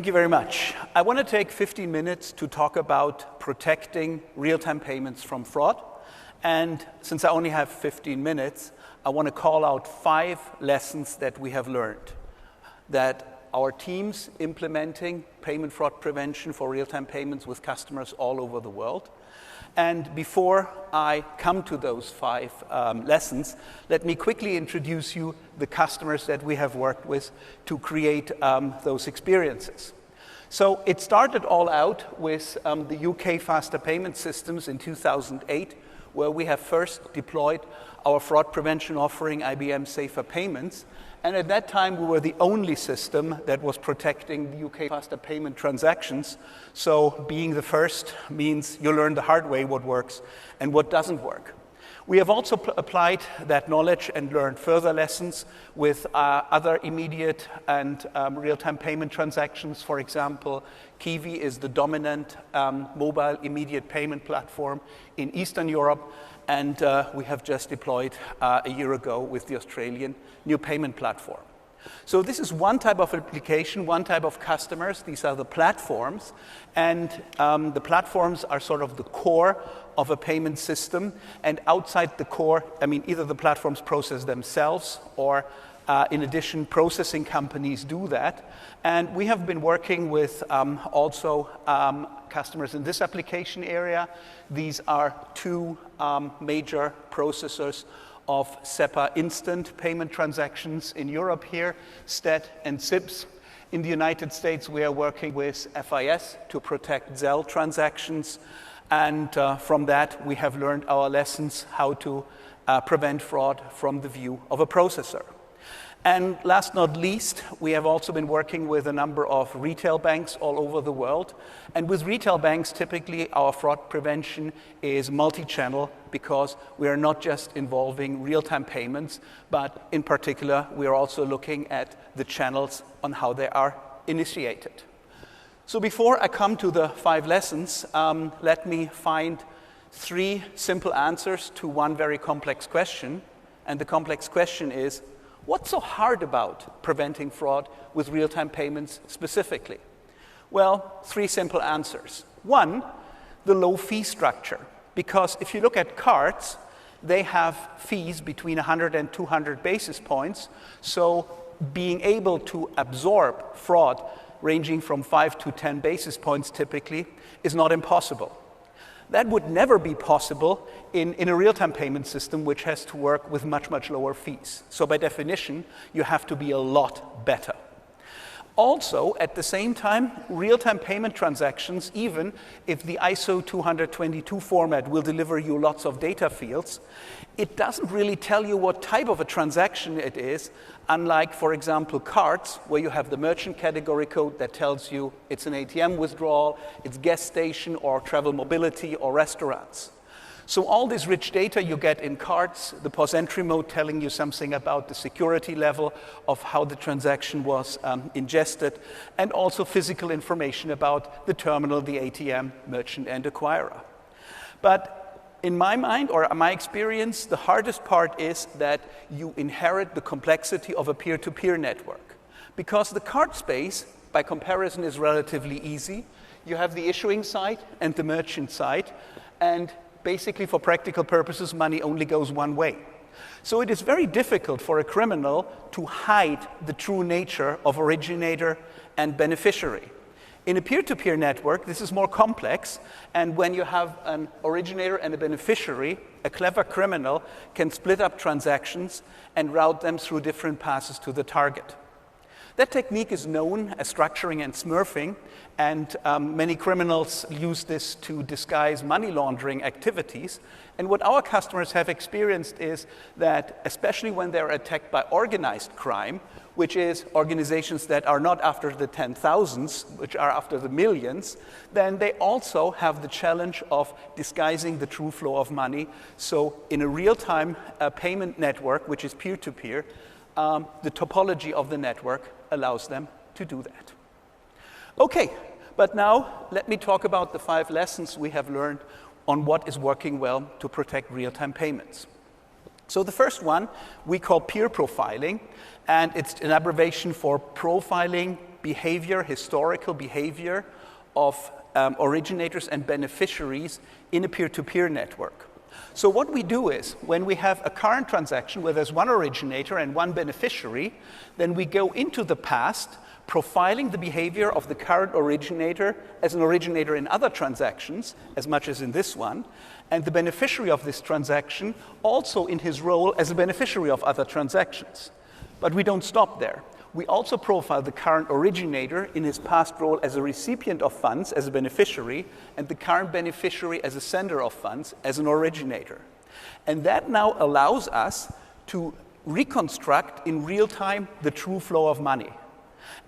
Thank you very much. I want to take 15 minutes to talk about protecting real-time payments from fraud. And since I only have 15 minutes, I want to call out 5 lessons that we have learned that our teams implementing payment fraud prevention for real-time payments with customers all over the world. And before I come to those 5 lessons, let me quickly introduce you the customers that we have worked with to create those experiences. So it started all out with the UK faster payment systems in 2008, where we have first deployed our fraud prevention offering, IBM Safer Payments. And at that time, we were the only system that was protecting the UK faster payment transactions. So being the first means you learn the hard way what works and what doesn't work. We have also applied that knowledge and learned further lessons with other immediate and real-time payment transactions. For example, Kiwi is the dominant mobile immediate payment platform in Eastern Europe. And we have just deployed a year ago with the Australian new payment platform. So this is one type of application, one type of customers. These are the platforms. And the platforms are sort of the core of a payment system. And outside the core, either the platforms process themselves or in addition, processing companies do that. And we have been working with also customers in this application area. These are 2 major processors of SEPA instant payment transactions in Europe here, STED and CIPS. In the United States, we are working with FIS to protect Zelle transactions. And from that, we have learned our lessons how to prevent fraud from the view of a processor. And last not least, we have also been working with a number of retail banks all over the world. And with retail banks, typically our fraud prevention is multi-channel because we are not just involving real-time payments, but in particular, we are also looking at the channels on how they are initiated. So before I come to the 5 lessons, let me find 3 simple answers to one very complex question. And the complex question is, what's so hard about preventing fraud with real-time payments specifically? Well, 3 simple answers. 1, the low fee structure. Because if you look at cards, they have fees between 100 and 200 basis points. So being able to absorb fraud ranging from 5 to 10 basis points typically is not impossible. That would never be possible in a real-time payment system, which has to work with much, much lower fees. So by definition, you have to be a lot better. Also, at the same time, real-time payment transactions, even if the ISO 20022 format will deliver you lots of data fields, it doesn't really tell you what type of a transaction it is, unlike, for example, cards, where you have the merchant category code that tells you it's an ATM withdrawal, it's gas station or travel mobility or restaurants. So all this rich data you get in cards, the POS entry mode telling you something about the security level of how the transaction was ingested, and also physical information about the terminal, the ATM, merchant, and acquirer. But in my mind, or my experience, the hardest part is that you inherit the complexity of a peer-to-peer network. Because the card space, by comparison, is relatively easy. You have the issuing side and the merchant side, and basically, for practical purposes, money only goes one way. So it is very difficult for a criminal to hide the true nature of originator and beneficiary. In a peer-to-peer network, this is more complex, and when you have an originator and a beneficiary, a clever criminal can split up transactions and route them through different passes to the target. That technique is known as structuring and smurfing, and many criminals use this to disguise money laundering activities. And what our customers have experienced is that, especially when they're attacked by organized crime, which is organizations that are not after the 10,000s, which are after the millions, then they also have the challenge of disguising the true flow of money. So in a real-time payment network, which is peer-to-peer, the topology of the network allows them to do that. Okay, but now let me talk about the 5 lessons we have learned on what is working well to protect real-time payments. So the first one we call peer profiling, and it's an abbreviation for profiling behavior, historical behavior of originators and beneficiaries in a peer-to-peer network. So what we do is, when we have a current transaction where there's one originator and one beneficiary, then we go into the past, profiling the behavior of the current originator as an originator in other transactions, as much as in this one, and the beneficiary of this transaction also in his role as a beneficiary of other transactions. But we don't stop there. We also profile the current originator in his past role as a recipient of funds, as a beneficiary, and the current beneficiary as a sender of funds, as an originator. And that now allows us to reconstruct in real time the true flow of money.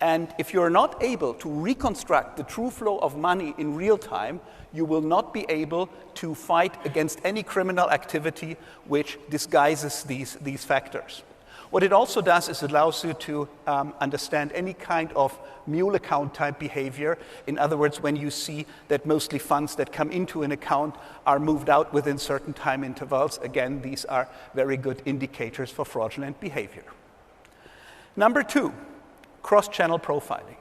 And if you're not able to reconstruct the true flow of money in real time, you will not be able to fight against any criminal activity which disguises these factors. What it also does is it allows you to understand any kind of mule account type behavior. In other words, when you see that mostly funds that come into an account are moved out within certain time intervals, again, these are very good indicators for fraudulent behavior. Number 2, cross-channel profiling.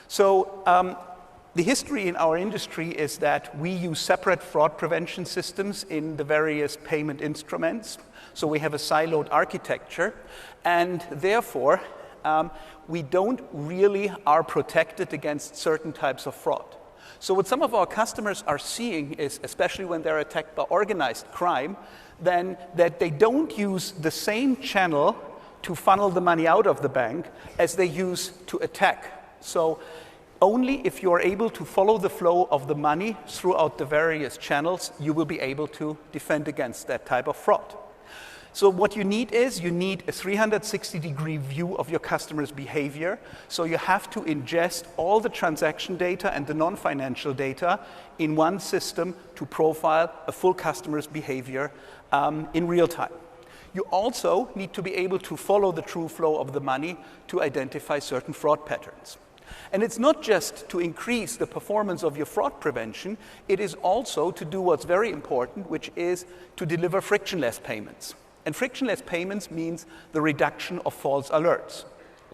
So the history in our industry is that we use separate fraud prevention systems in the various payment instruments. So we have a siloed architecture, and therefore we don't really are protected against certain types of fraud. So what some of our customers are seeing is, especially when they're attacked by organized crime, then that they don't use the same channel to funnel the money out of the bank as they use to attack. So only if you're able to follow the flow of the money throughout the various channels, you will be able to defend against that type of fraud. So what you need is, you need a 360-degree view of your customer's behavior. So you have to ingest all the transaction data and the non-financial data in one system to profile a full customer's behavior in real time. You also need to be able to follow the true flow of the money to identify certain fraud patterns. And it's not just to increase the performance of your fraud prevention, it is also to do what's very important, which is to deliver frictionless payments. And frictionless payments means the reduction of false alerts.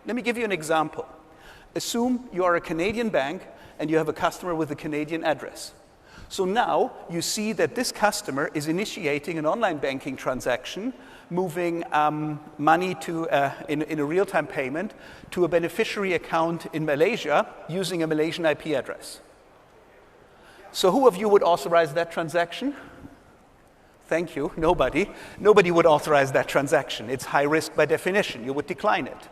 Let me give you an example. Assume you are a Canadian bank and you have a customer with a Canadian address. So now you see that this customer is initiating an online banking transaction, moving money to, in a real-time payment to a beneficiary account in Malaysia using a Malaysian IP address. So who of you would authorize that transaction? Thank you, nobody. Nobody would authorize that transaction. It's high risk by definition. You would decline it.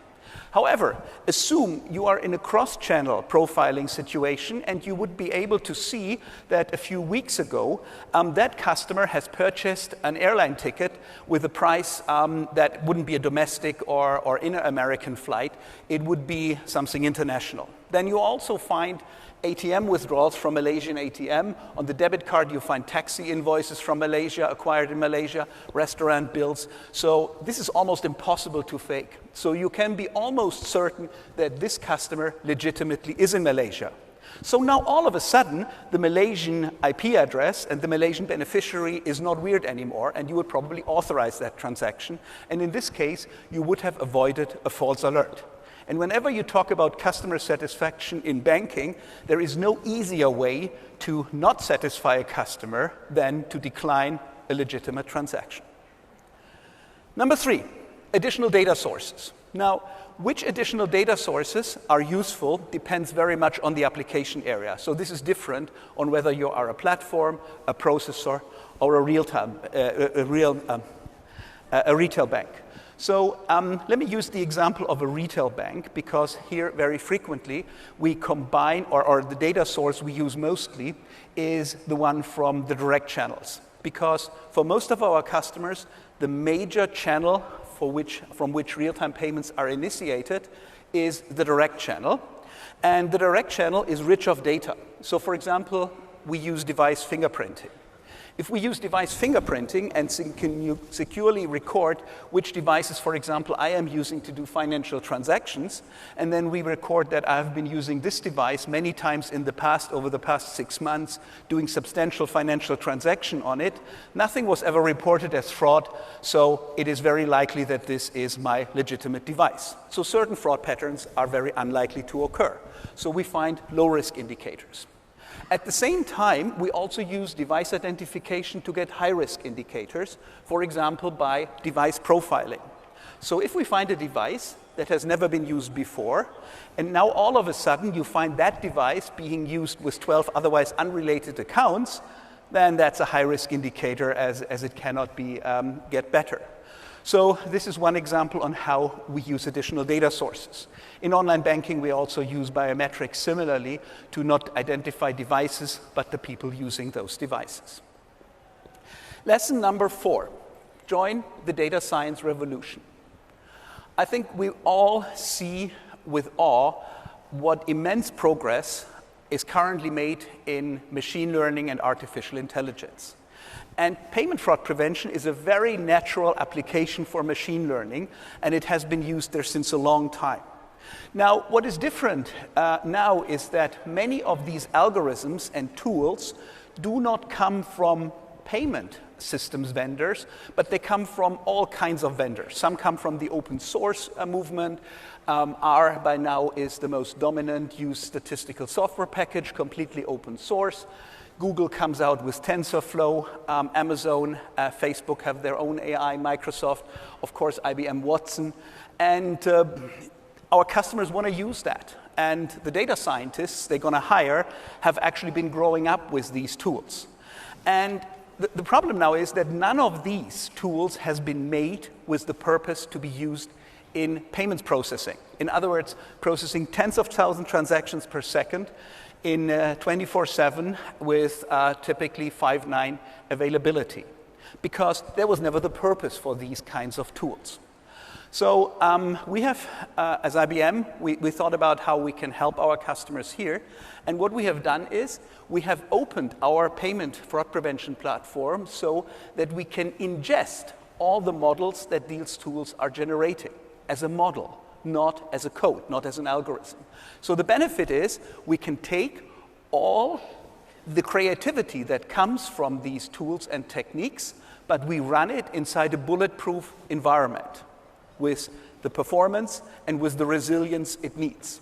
However, assume you are in a cross-channel profiling situation and you would be able to see that a few weeks ago, that customer has purchased an airline ticket with a price that wouldn't be a domestic or inter-American flight. It would be something international. Then you also find ATM withdrawals from Malaysian ATM. On the debit card, you find taxi invoices from Malaysia, acquired in Malaysia, restaurant bills. So this is almost impossible to fake. So you can be almost certain that this customer legitimately is in Malaysia. So now all of a sudden, the Malaysian IP address and the Malaysian beneficiary is not weird anymore, and you would probably authorize that transaction. And in this case, you would have avoided a false alert. And whenever you talk about customer satisfaction in banking, there is no easier way to not satisfy a customer than to decline a legitimate transaction. Number 3, additional data sources. Now, which additional data sources are useful depends very much on the application area. So this is different on whether you are a platform, a processor, or a retail bank. So let me use the example of a retail bank, because here very frequently we combine, or the data source we use mostly is the one from the direct channels. Because for most of our customers, the major channel from which real-time payments are initiated is the direct channel. And the direct channel is rich of data. So for example, we use device fingerprinting. If we use device fingerprinting and can you securely record which devices, for example, I am using to do financial transactions, and then we record that I've been using this device many times in the past, over the past 6 months, doing substantial financial transaction on it, nothing was ever reported as fraud, so it is very likely that this is my legitimate device. So certain fraud patterns are very unlikely to occur. So we find low-risk indicators. At the same time, we also use device identification to get high-risk indicators, for example, by device profiling. So if we find a device that has never been used before, and now all of a sudden you find that device being used with 12 otherwise unrelated accounts, then that's a high-risk indicator as it cannot be get better. So this is one example on how we use additional data sources. In online banking, we also use biometrics similarly to not identify devices, but the people using those devices. Lesson number 4, join the data science revolution. I think we all see with awe what immense progress is currently made in machine learning and artificial intelligence. And payment fraud prevention is a very natural application for machine learning, and it has been used there since a long time. Now, what is different now is that many of these algorithms and tools do not come from payment systems vendors, but they come from all kinds of vendors. Some come from the open source movement. R by now is the most dominant used statistical software package, completely open source. Google comes out with TensorFlow, Amazon, Facebook have their own AI, Microsoft, of course, IBM Watson. And our customers want to use that. And the data scientists they're going to hire have actually been growing up with these tools. And the problem now is that none of these tools has been made with the purpose to be used in payments processing. In other words, processing tens of thousands of transactions per second in 24/7 with typically 5.9 availability, because there was never the purpose for these kinds of tools. So we have, as IBM, we thought about how we can help our customers here, and what we have done is we have opened our payment fraud prevention platform so that we can ingest all the models that these tools are generating as a model, not as a code, not as an algorithm. So the benefit is we can take all the creativity that comes from these tools and techniques, but we run it inside a bulletproof environment with the performance and with the resilience it needs.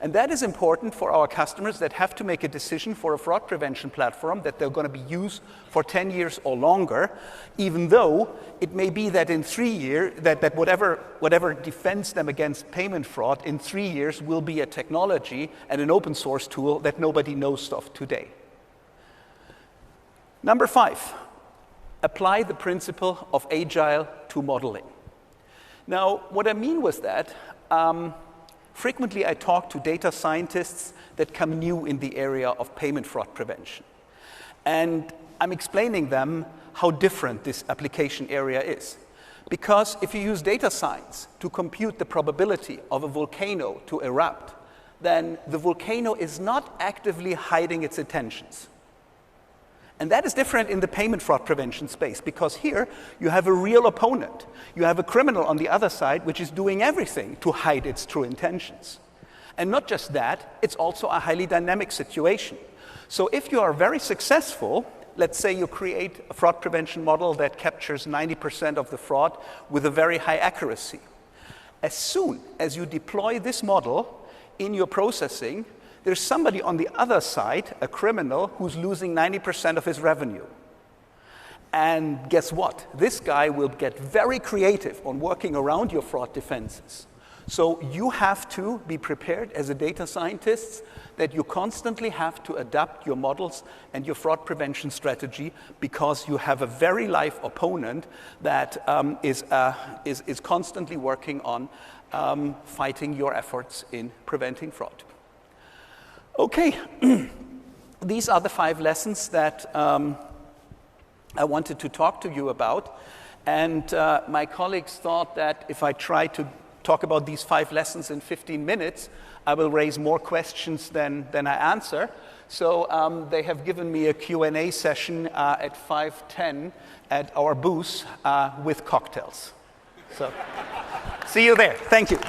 And that is important for our customers that have to make a decision for a fraud prevention platform that they're going to be used for 10 years or longer, even though it may be that in 3 years, that whatever defends them against payment fraud in 3 years will be a technology and an open source tool that nobody knows of today. Number 5, apply the principle of agile to modeling. Now, what I mean with that, frequently I talk to data scientists that come new in the area of payment fraud prevention. And I'm explaining them how different this application area is. Because if you use data science to compute the probability of a volcano to erupt, then the volcano is not actively hiding its intentions. And that is different in the payment fraud prevention space, because here you have a real opponent. You have a criminal on the other side which is doing everything to hide its true intentions. And not just that, it's also a highly dynamic situation. So if you are very successful, let's say you create a fraud prevention model that captures 90% of the fraud with a very high accuracy. As soon as you deploy this model in your processing, there's somebody on the other side, a criminal, who's losing 90% of his revenue. And guess what? This guy will get very creative on working around your fraud defenses. So you have to be prepared as a data scientist that you constantly have to adapt your models and your fraud prevention strategy, because you have a very live opponent that is constantly working on fighting your efforts in preventing fraud. Okay, these are the 5 lessons that I wanted to talk to you about. And my colleagues thought that if I try to talk about these 5 lessons in 15 minutes, I will raise more questions than I answer. So they have given me a Q&A session at 5:10 at our booth with cocktails. So see you there. Thank you.